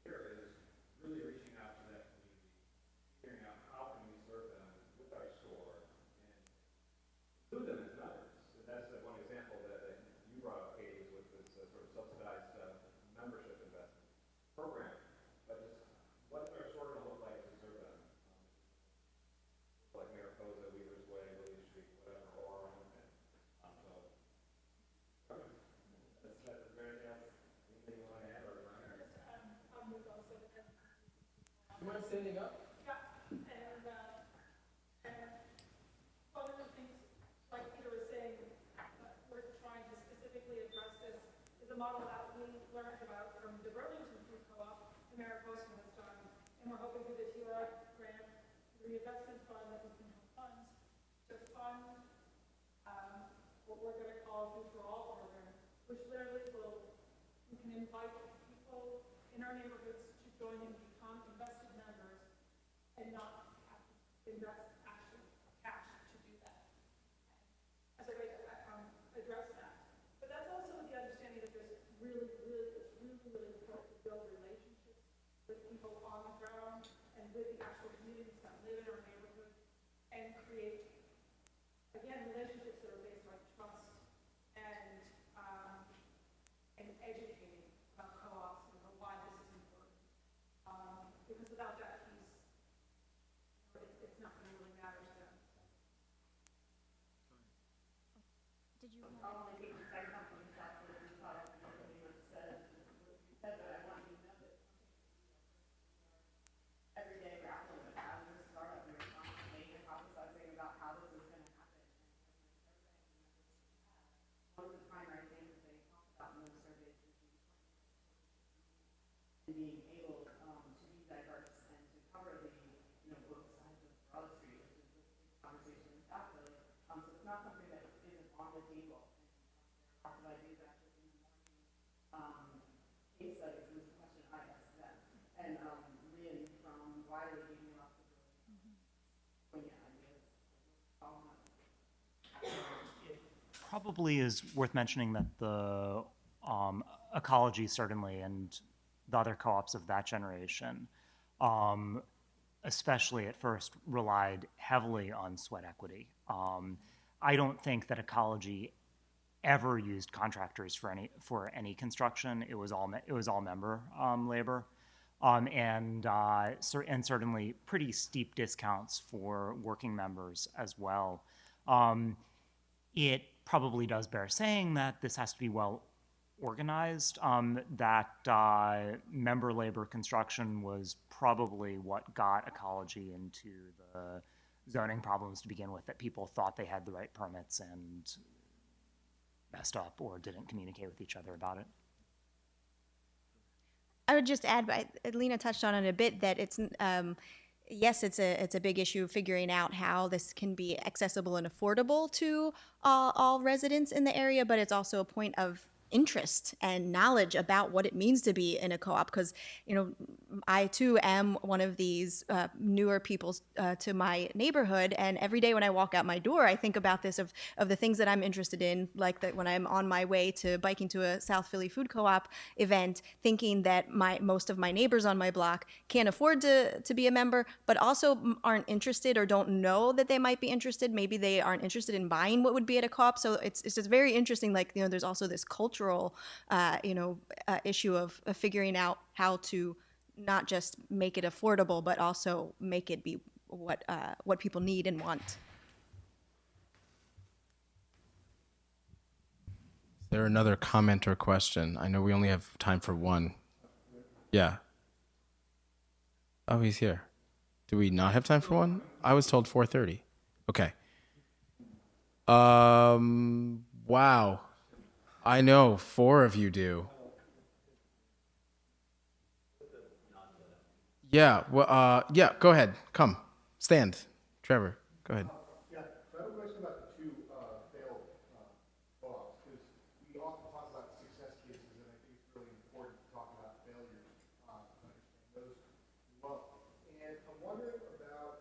here is really reaching out to that community, figuring out how can we serve them with our store and include them as members. And that's the one example that you brought up, Katie, with this sort of subsidized membership investment program. But just what's our store going to look like to serve them? Like Mariposa, Weaver's Way, William Street, whatever, or our own thing. That's very else. Anything you want to add? Or you mind standing up? One of the things, like Peter was saying, we're trying to specifically address this is a model that we learned about from the Burlington Food Co-op, the Mariposa has done, and we're hoping through the TRI grant, the reinvestment fund, that we can have funds to fund what we're going to call Food for All program, which literally we can invite people in our neighborhoods to join and become invested members and not have to invest actual cash to do that as a way to address that. But that's also the understanding that it's really important to build relationships with people on the ground and with the actual communities that live in our neighborhood and create, again, relationships that are based on trust and educating about co-ops and about why this is important. Because without that piece, it's not going to really matter to them. Did you? Every day grappling with how this startup, we were constantly hypothesizing being able to be diverse and to cover the, both sides of Broad Street, which is the conversation in South Philly. So it's not something that isn't on the table. And there are lots of ideas actually in the case studies was the question I asked them. And really from why they gave me lots of ideas. It probably is worth mentioning that the ecology certainly and the other co-ops of that generation, especially at first, relied heavily on sweat equity. I don't think that ecology ever used contractors for any construction. It was all member labor, and certainly pretty steep discounts for working members as well. It probably does bear saying that this has to be well organized, that member labor construction was probably what got ecology into the zoning problems to begin with, that people thought they had the right permits and messed up or didn't communicate with each other about it. I would just add, Lena touched on it a bit, that it's yes, it's a big issue figuring out how this can be accessible and affordable to all residents in the area, but it's also a point of interest and knowledge about what it means to be in a co-op, because I too am one of these newer people to my neighborhood, and every day when I walk out my door I think about this, of the things that I'm interested in, like that when I'm on my way to biking to a South Philly food co-op event, thinking that most of my neighbors on my block can't afford to be a member, but also aren't interested or don't know that they might be interested. Maybe they aren't interested in buying what would be at a co-op. So it's just very interesting, like there's also this cultural issue of figuring out how to not just make it affordable, but also make it be what people need and want. Is there another comment or question? I know we only have time for one. Yeah. Oh, he's here. Do we not have time for one? I was told 4:30. Okay. Wow. I know, 4 of you do. Yeah, well, yeah, go ahead. Come. Stand. Trevor, go ahead. Yeah, so I have a question about the two failed co-ops, because we often talk about success cases, and I think it's really important to talk about failures to understand those as well. And I'm wondering about,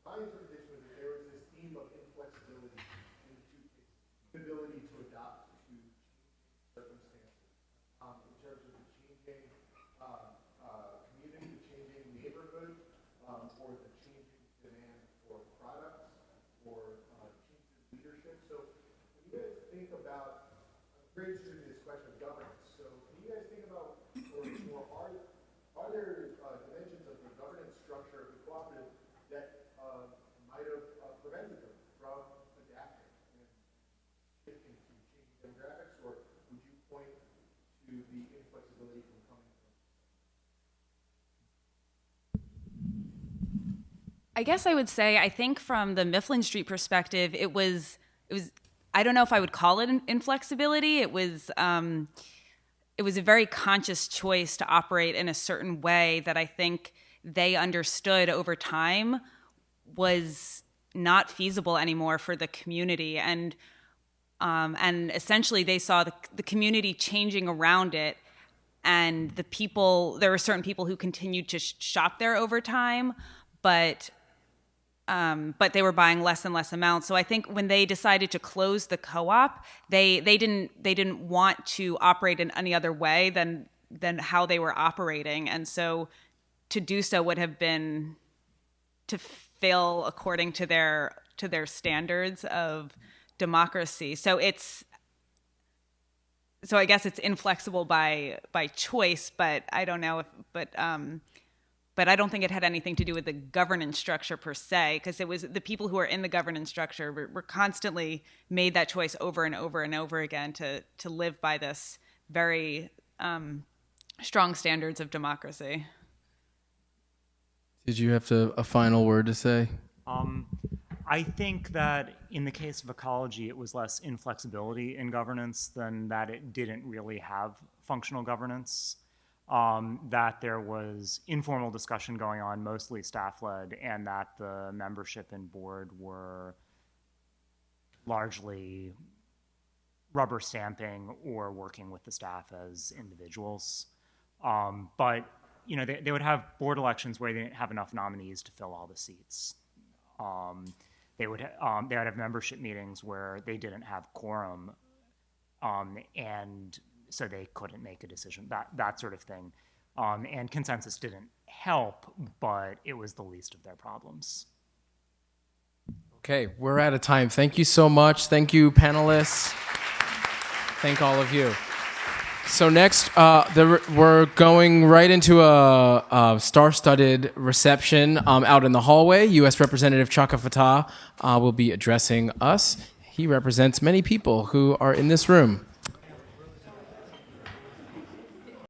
my interpretation was that there was this theme of inflexibility in the two cases, inability to adapt to changing circumstances, in terms of the changing community, the changing neighborhood, or the changing demand for products, or changes in leadership. So when you guys think about, I'm very interested in this question of governance. So can you guys think about, or are there dimensions of the governance structure of the cooperative that might have prevented them from adapting and shifting to changing demographics, or would you point to the inflexibility from coming from? I guess I would say, I think from the Mifflin Street perspective, it was, I don't know if I would call it inflexibility. It was a very conscious choice to operate in a certain way that I think they understood over time was not feasible anymore for the community. And essentially they saw the community changing around it, and there were certain people who continued to shop there over time, but they were buying less and less amounts. So I think when they decided to close the co-op, they didn't want to operate in any other way than how they were operating, and so to do so would have been to fail according to their standards of democracy. So I guess it's inflexible by choice, but I don't know if but I don't think it had anything to do with the governance structure per se, because it was the people who are in the governance structure were constantly made that choice over and over and over again to live by this very strong standards of democracy. Did you have a final word to say? I think that in the case of ecology, it was less inflexibility in governance than that it didn't really have functional governance. that there was informal discussion going on, mostly staff-led, and that the membership and board were largely rubber stamping or working with the staff as individuals. But they would have board elections where they didn't have enough nominees to fill all the seats. They would have membership meetings where they didn't have quorum, and so they couldn't make a decision. That sort of thing. And consensus didn't help, but it was the least of their problems. Okay, we're out of time. Thank you so much. Thank you, panelists. Thank all of you. So next, we're going right into a star-studded reception out in the hallway. U.S. Representative Chaka Fattah will be addressing us. He represents many people who are in this room.